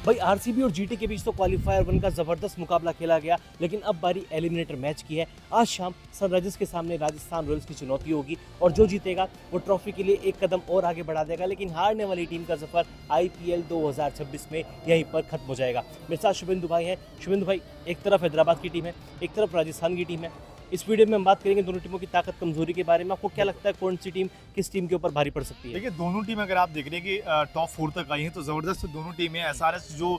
भाई आरसीबी और जीटी के बीच तो क्वालिफायर 1 का जबरदस्त मुकाबला खेला गया, लेकिन अब बारी एलिमिनेटर मैच की है। आज शाम सनराइजर्स के सामने राजस्थान रॉयल्स की चुनौती होगी और जो जीतेगा वो ट्रॉफी के लिए एक कदम और आगे बढ़ा देगा, लेकिन हारने वाली टीम का सफर आईपीएल 2026 में यहीं पर खत्म हो जाएगा। मेरे साथ शुभेंदु भाई हैं। शुभेंदु भाई, एक तरफ हैदराबाद की टीम है, एक तरफ राजस्थान की टीम है। इस वीडियो में हम बात करेंगे दोनों टीमों की ताकत कमजोरी के बारे में। आपको क्या लगता है कौन सी टीम किस टीम के ऊपर भारी पड़ सकती है? देखिए, दोनों टीम अगर आप देख रहे हैं कि टॉप 4 तक आई हैं तो ज़बरदस्त दोनों टीमें। एसआरएच जो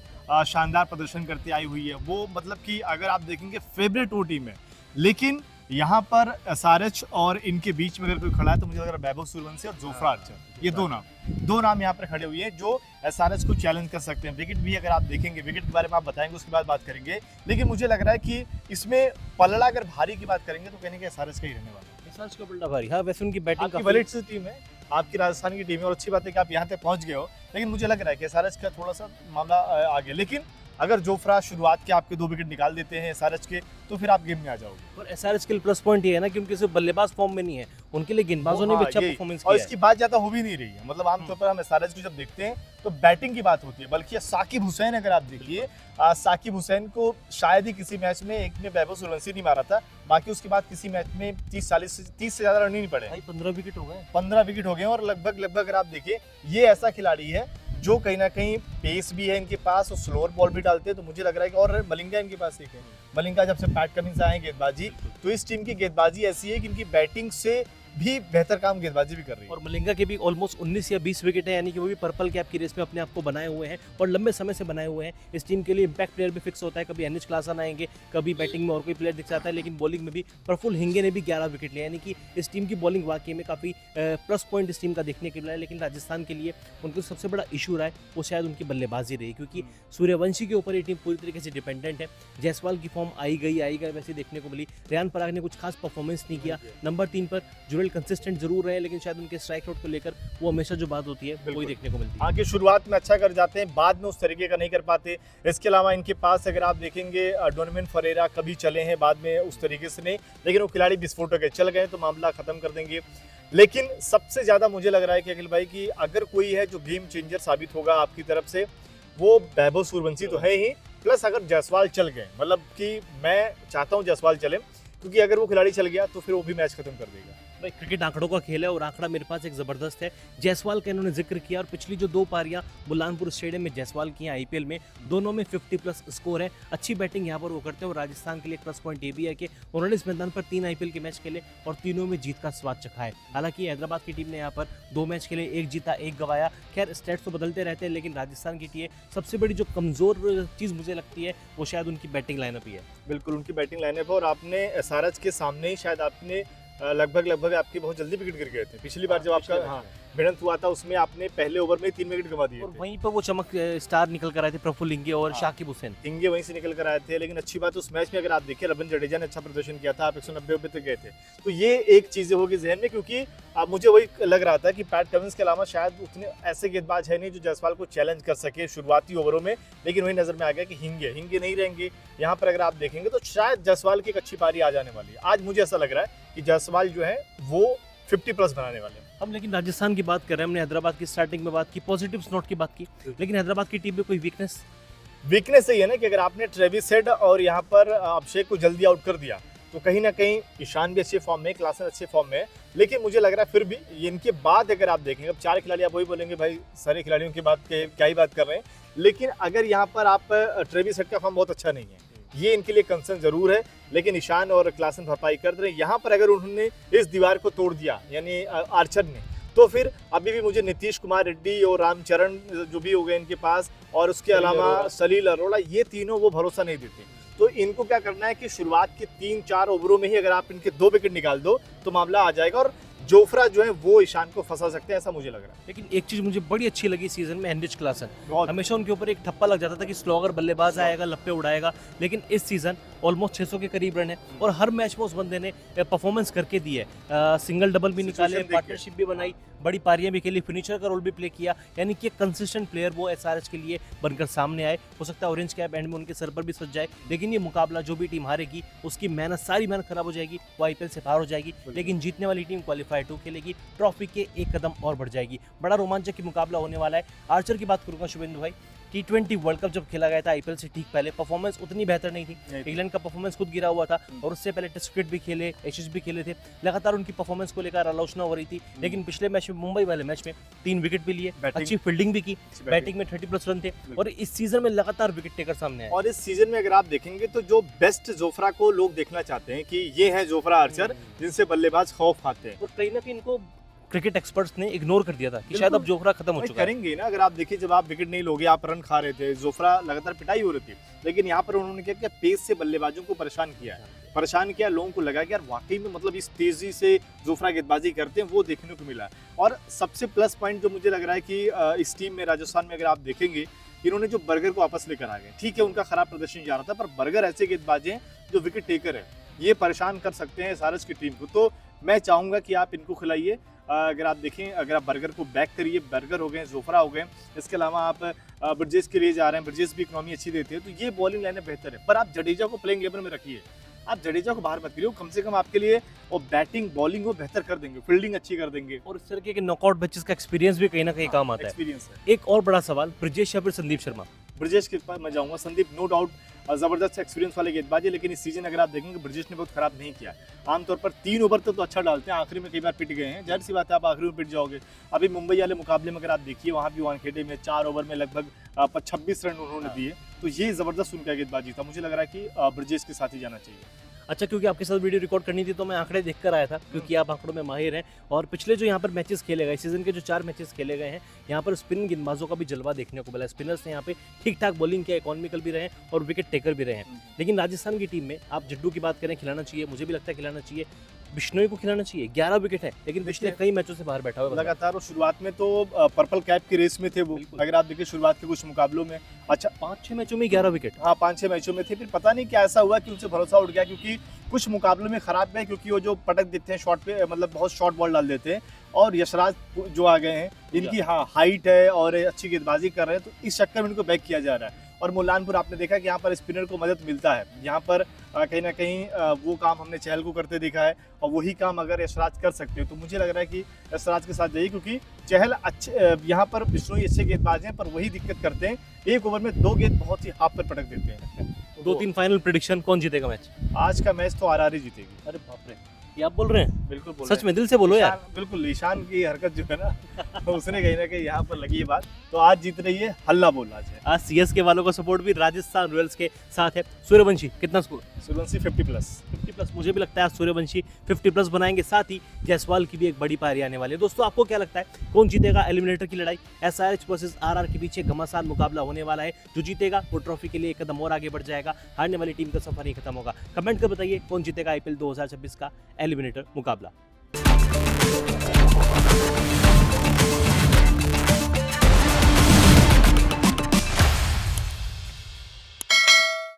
शानदार प्रदर्शन करती आई हुई है, वो मतलब कि अगर आप देखेंगे फेवरेट वो टीम है। लेकिन यहाँ पर एसआरएच और इनके बीच में अगर कोई खड़ा है तो मुझे लग रहा है वैभव सूर्यवंशी और जोफ्रा आर्चर, ये दो नाम यहाँ पर खड़े हुए हैं जो एसआरएच को चैलेंज कर सकते हैं। विकेट भी अगर आप देखेंगे, विकेट के बारे में आप बताएंगे, उसके बाद बात करेंगे। लेकिन मुझे लग रहा है कि इसमें पलड़ा अगर भारी की बात करेंगे तो कहने के एसआरएच का ही रहने वाला है। एसआरएच का पलड़ा भारी। हाँ, वैसे उनकी बैटिंग आपकी वैलिड सी टीम है, आपकी राजस्थान की टीम है और अच्छी बात है कि आप यहाँ तक पहुंच गए हो। लेकिन मुझे लग रहा है कि एसआरएच का थोड़ा सा मामला आगे। लेकिन अगर जोफ्रा शुरुआत के आपके 2 विकेट निकाल देते हैं एसआरएच के, तो फिर आप गेम में आ जाओगे। और एसआरएच के लिए प्लस पॉइंट ये है ना कि उनके सिर्फ बल्लेबाज फॉर्म में नहीं है, उनके लिए गेंदबाजों ने भी अच्छा परफॉर्मेंस और किया इसकी बात ज्यादा हो भी नहीं रही है। मतलब आमतौर पर हम एसआरएच को जब देखते हैं तो बैटिंग की बात होती है, बल्कि साकिब हुसैन अगर आप देखिए, साकिब हुसैन को शायद ही किसी मैच में, एक में वैभव सूर्यवंशी नहीं मारा था, बाकी उसके बाद किसी मैच में 30 से ज्यादा रन ही नहीं पड़े। भाई 15 विकेट हो गए, 15 विकेट हो गए और लगभग अगर आप देखिए, ये ऐसा खिलाड़ी है जो कहीं ना कहीं पेस भी है इनके पास और स्लोअर बॉल भी डालते हैं। तो मुझे लग रहा है कि और मलिंगा इनके पास एक है। मलिंगा जब से पैट कमिंस आए गेंदबाजी, तो इस टीम की गेंदबाजी ऐसी है कि इनकी बैटिंग से भी बेहतर काम गेंदबाजी भी कर रही है। और मलिंगा के भी ऑलमोस्ट 19 या 20 विकेट है, यानी कि वो भी पर्पल कैप की रेस में अपने आप को बनाए हुए हैं और लंबे समय से बनाए हुए हैं। इस टीम के लिए इम्पैक्ट प्लेयर भी फिक्स होता है, कभी एनएच क्लासन आएंगे, कभी बैटिंग में और कोई प्लेयर दिख जाता है, लेकिन बॉलिंग में भी प्रफुल्ल हिंगे ने भी 11 विकेट लिया, यानी कि इस टीम की बॉलिंग वाकई में काफ़ी प्लस पॉइंट इस टीम का देखने के लिए। लेकिन राजस्थान के लिए उनको सबसे बड़ा इशू रहा है वो शायद उनकी बल्लेबाजी रही, क्योंकि सूर्यवंशी के ऊपर ये टीम पूरी तरीके से डिपेंडेंट है। जायसवाल की फॉर्म आई गई वैसे देखने को मिली। रेयान पराग ने कुछ खास परफॉर्मेंस नहीं किया। नंबर 3 पर जुरेल कंसिस्टेंट जरूर रहे, लेकिन शायद उनके स्ट्राइक रेट को लेकर वो हमेशा जो बात होती है वही देखने को मिलती है। आगे शुरुआत में अच्छा कर जाते हैं, बाद में उस तरीके का नहीं कर पाते। इसके अलावा इनके पास अगर आप देखेंगे डोनोवन फरेरा कभी चले हैं, बाद में उस तरीके से नहीं, लेकिन वो खिलाड़ी विस्फोटक है, चल गए तो मामला खत्म कर देंगे। लेकिन सबसे ज्यादा मुझे लग रहा है कि अखिल भाई की अगर कोई है जो गेम चेंजर साबित होगा आपकी तरफ से, वो वैभव सूर्यवंशी तो है ही, प्लस अगर जायसवाल चल गए, मतलब कि मैं चाहता हूँ जायसवाल चले, क्योंकि अगर वो खिलाड़ी चल गया तो फिर वो भी मैच खत्म कर देगा। भाई क्रिकेट आंकड़ों का खेल है और आंकड़ा मेरे पास एक जबरदस्त है। जायसवाल का इन्होंने जिक्र किया और पिछली जो 2 पारियां बुरहानपुर स्टेडियम में जायसवाल की हैं आईपीएल में, दोनों में 50 प्लस स्कोर है। अच्छी बैटिंग यहाँ पर वो करते हैं और राजस्थान के लिए एक प्लस पॉइंट ये भी है कि उन्होंने इस मैदान पर 3 आईपीएल के मैच खेले और तीनों में जीत का स्वाद चखा है। हालांकि हैदराबाद की टीम ने यहाँ पर 2 मैच खेले, 1 जीता 1 गवाया। खैर स्टैट्स तो बदलते रहते हैं, लेकिन राजस्थान की टीम सबसे बड़ी जो कमजोर चीज़ मुझे लगती है वो शायद उनकी बैटिंग लाइनअप ही है। बिल्कुल उनकी बैटिंग लाइनअप है और आपने एसआरएच के सामने ही शायद आपने लगभग आपके बहुत जल्दी विकेट गिर गए थे पिछली बार जब आपका भिड़ंत हुआ था, उसमें आपने पहले ओवर में 3 विकेट गंवा दिए और थे। वहीं पर वो चमक स्टार निकल कर आए थे, प्रफुल्ल हिंगे और शाकिब हुसैन। हिंगे वहीं से निकल कर आए थे। लेकिन अच्छी बात उस मैच में अगर आप देखिए, रविंद्र जडेजा ने अच्छा प्रदर्शन किया था, आप 190 तक गए थे। तो ये एक चीजें होगी जहन में, क्योंकि मुझे वही लग रहा था कि पैट कमिंस के अलावा शायद उतने ऐसे गेंदबाज है नहीं जो जायसवाल को चैलेंज कर सके शुरुआती ओवरों में। लेकिन वही नजर में आ गया कि हिंगे नहीं रहेंगे यहाँ पर। अगर आप देखेंगे तो शायद जायसवाल की एक अच्छी पारी आ जाने वाली है। आज मुझे ऐसा लग रहा है कि जायसवाल जो है वो 50 प्लस बनाने वाले हैं। हम लेकिन राजस्थान की बात कर रहे हैं, हमने हैदराबाद की स्टार्टिंग में बात की, पॉजिटिव नोट की बात की, लेकिन हैदराबाद की टीम में कोई वीकनेस यही है ना कि अगर आपने ट्रेविस हेड और यहाँ पर अभिषेक को जल्दी आउट कर दिया तो कहीं ना कहीं ईशान भी अच्छे फॉर्म में, क्लासन अच्छे फॉर्म में है। लेकिन मुझे लग रहा है फिर भी इनके बाद अगर आप देखेंगे, अब 4 खिलाड़ी आप वही बोलेंगे भाई सारे खिलाड़ियों की बात क्या ही बात कर रहे हैं, लेकिन अगर यहाँ पर आप ट्रेविस हेड का फॉर्म बहुत अच्छा नहीं है, ये इनके लिए कंसर्न जरूर है। लेकिन ईशान और क्लासन भरपाई कर रहे हैं। यहाँ पर अगर उन्होंने इस दीवार को तोड़ दिया, यानी आर्चर ने, तो फिर अभी भी मुझे नीतीश कुमार रेड्डी और रामचरण जो भी हो गए इनके पास, और उसके अलावा सलील अरोड़ा, ये तीनों वो भरोसा नहीं देते। तो इनको क्या करना है कि शुरुआत के 3-4 ओवरों में ही अगर आप इनके 2 विकेट निकाल दो तो मामला आ जाएगा और जोफ्रा जो है वो ईशान को फंसा सकते हैं, ऐसा मुझे लग रहा है। लेकिन एक चीज मुझे बड़ी अच्छी लगी सीजन में, एनरिच क्लासन। हमेशा उनके ऊपर एक ठप्पा लग जाता था कि स्लोगर बल्लेबाज आएगा, लप्पे उड़ाएगा, लेकिन इस सीजन ऑलमोस्ट 600 के करीब रन है और हर मैच में उस बंदे ने परफॉर्मेंस करके दी है। सिंगल डबल भी निकाले, पार्टनरशिप भी बनाई, बड़ी पारियां भी खेली, फिनिशर का रोल भी प्ले किया, यानी कि एक कंसिस्टेंट प्लेयर वो एसआरएच के लिए बनकर सामने आए। हो सकता है ऑरेंज कैप एंड में उनके सर पर भी सज जाए, लेकिन ये मुकाबला जो भी टीम हारेगी उसकी मेहनत, सारी मेहनत खराब हो जाएगी, वो आईपीएल से बाहर हो जाएगी। लेकिन जीतने वाली टीम क्वालीफायर 2 खेलेगी, ट्रॉफी के एक कदम और बढ़ जाएगी। बड़ा रोमांचक मुकाबला होने वाला है। आर्चर की बात करूंगा शुभेंदु भाई, T20 वर्ल्ड कप जब खेला गया था आईपीएल से ठीक पहले परफॉर्मेंस उतनी बेहतर नहीं थी। इंग्लैंड का परफॉर्मेंस खुद गिरा हुआ था और उससे पहले टेस्ट क्रिकेट भी खेले, एशेज भी खेले थे। लगातार उनकी परफॉर्मेंस को लेकर आलोचना हो रही थी, लेकिन पिछले मैच में, मुंबई वाले मैच में 3 विकेट भी लिए, अच्छी फील्डिंग भी की, बैटिंग में 30+ रन थे और इस सीजन में लगातार विकेट टेकर सामने आए। और इस सीजन में अगर आप देखेंगे तो जो बेस्ट जोफ्रा को लोग देखना चाहते हैं कि ये है जोफ्रा आर्चर जिनसे बल्लेबाज खौफ खाते हैं। और कहीं ना कहीं इनको क्रिकेट एक्सपर्ट्स ने इग्नोर कर दिया था कि शायद अब जोफ्रा खत्म हो चुका है। करेंगे ना, अगर आप देखिए जब आप विकेट नहीं लोगे, आप रन खा रहे थे, जोफ्रा लगातार पिटाई हो रही थी, लेकिन यहाँ पर उन्होंने क्या किया, पेस से बल्लेबाजों को परेशान किया, लोगों को लगा कि यार वाकई में मतलब इस तेजी से जोफ्रा गेंदबाजी करते हैं, वो देखने को मिला। और सबसे प्लस पॉइंट जो मुझे लग रहा है कि इस टीम में राजस्थान में अगर आप देखेंगे, इन्होंने जो बर्गर को वापस लेकर आ गए। ठीक है, उनका खराब प्रदर्शन जा रहा था, पर बर्गर ऐसे गेंदबाज हैं जो विकेट टेकर है, ये परेशान कर सकते हैं सारस की टीम को। तो मैं चाहूंगा कि आप इनको खिलाइए। अगर आप देखें, अगर आप बर्गर को बैक करिए, बर्गर हो गए, जोफ्रा हो गए, इसके अलावा आप ब्रिजेश के लिए जा रहे हैं, ब्रिजेश भी इकोनॉमी अच्छी देते हैं, तो ये बॉलिंग लाइनें बेहतर है। पर आप जडेजा को प्लेइंग 11 में रखिए, आप जडेजा को बाहर मत करिए, कम से कम आपके लिए और बैटिंग बॉलिंग वो बेहतर कर देंगे, फील्डिंग अच्छी कर देंगे। और इस तरीके के नॉकआउट मैचेस का एक्सपीरियंस भी कहीं ना कहीं काम आता है। एक्सपीरियंस है। एक और बड़ा सवाल, ब्रिजेश या फिर संदीप शर्मा? ब्रिजेश के पास मैं जाऊंगा। संदीप नो डाउट जबरदस्त एक्सपीरियंस वाले गेंदबाज है, लेकिन इस सीजन अगर आप देखेंगे ब्रिजेश ने बहुत खराब नहीं किया। आमतौर पर 3 ओवर तक तो अच्छा डालते हैं, आखिरी में कई बार पिट गए हैं, जाहिर सी बात है आप आखिरी में पिट जाओगे। अभी मुंबई वाले मुकाबले में अगर आप देखिए, वहाँ भी वानखेड़े में 4 ओवर में लगभग 26 रन उन्होंने दिए, तो ये जबरदस्त उनका गेंदबाजी था। मुझे लग रहा है कि ब्रिजेश के साथ ही जाना चाहिए। अच्छा, क्योंकि आपके साथ वीडियो रिकॉर्ड करनी थी तो मैं आंकड़े देखकर आया था, क्योंकि आप आंकड़ों में माहिर हैं। और पिछले जो यहाँ पर मैचेस खेले गए, सीजन के जो 4 मैचेस खेले गए हैं, यहाँ पर स्पिन गेंदबाजों का भी जलवा देखने को मिला। स्पिनर्स ने यहाँ पे ठीक ठाक बॉलिंग किया, इकोनॉमिकल भी रहे और विकेट टेकर भी रहे हैं। लेकिन राजस्थान की टीम में आप जड्डू की बात करें, खिलाना चाहिए, मुझे भी लगता है खिलाना चाहिए। बिश्नोई को खिलाना चाहिए, 11 विकेट है, लेकिन पिछले कई मैचों से बाहर बैठा हुआ है लगातार। और शुरुआत में तो पर्पल कैप की रेस में थे वो, अगर आप देखिए शुरुआत के कुछ मुकाबलों में। अच्छा, 5-6 मैचों में 11 विकेट। हाँ, 5-6 मैचों में थे, फिर पता नहीं क्या ऐसा हुआ कि उनसे भरोसा उठ गया, क्योंकि कुछ मुकाबलों में खराब गए, क्योंकि वो जो पटक देते हैं शॉट पे, मतलब बहुत शॉर्ट बॉल डाल देते हैं। और यशराज जो आ गए हैं, इनकी हाँ हाइट है और अच्छी गेंदबाजी कर रहे हैं, तो इस चक्कर में इनको बैक किया जा रहा है। और मुल्लानपुर आपने देखा कि यहाँ पर स्पिनर को मदद मिलता है, यहाँ पर कहीं ना कहीं वो काम हमने चहल को करते देखा है, और वही काम अगर यशराज कर सकते हो तो मुझे लग रहा है कि यशराज के साथ जाइए, क्योंकि चहल अच्छे, यहाँ पर बिश्नोई अच्छे गेंदबाज हैं, पर वही दिक्कत करते हैं, 1 ओवर में 2 गेंद बहुत ही हाफ पर पटक देते हैं। 2-3 फाइनल प्रेडिक्शन, कौन जीतेगा मैच? आज का मैच तो आरआर ही जीतेगी। अरे बाप रे, ये आप बोल रहे हैं? बिल्कुल बोल सच में, दिल से बोलो यार। बिल्कुल, ईशान की हरकत जो है ना उसने कहीं ना कहीं यहाँ पर लगी है बात, तो आज जीत रही है हल्ला बोल। आज सीएसके वालों का सपोर्ट भी राजस्थान रॉयल्स के साथ है। सूर्यवंशी कितना स्कोर? सूर्यवंशी 50+। मुझे भी लगता है सूर्यवंशी 50+ बनाएंगे, साथ ही जायसवाल की भी एक बड़ी पारी आने वाली है। दोस्तों, आपको क्या लगता है कौन जीतेगा एलिमिनेटर की लड़ाई? एसआरएच वर्सेस आरआर के बीच घमासान मुकाबला होने वाला है। जो जीतेगा वो ट्रॉफी के लिए एक कदम और आगे बढ़ जाएगा, हारने वाली टीम का सफर ही खत्म होगा। कमेंट कर बताइए कौन जीतेगा आईपीएल 2026 का एलिमिनेटर मुकाबला।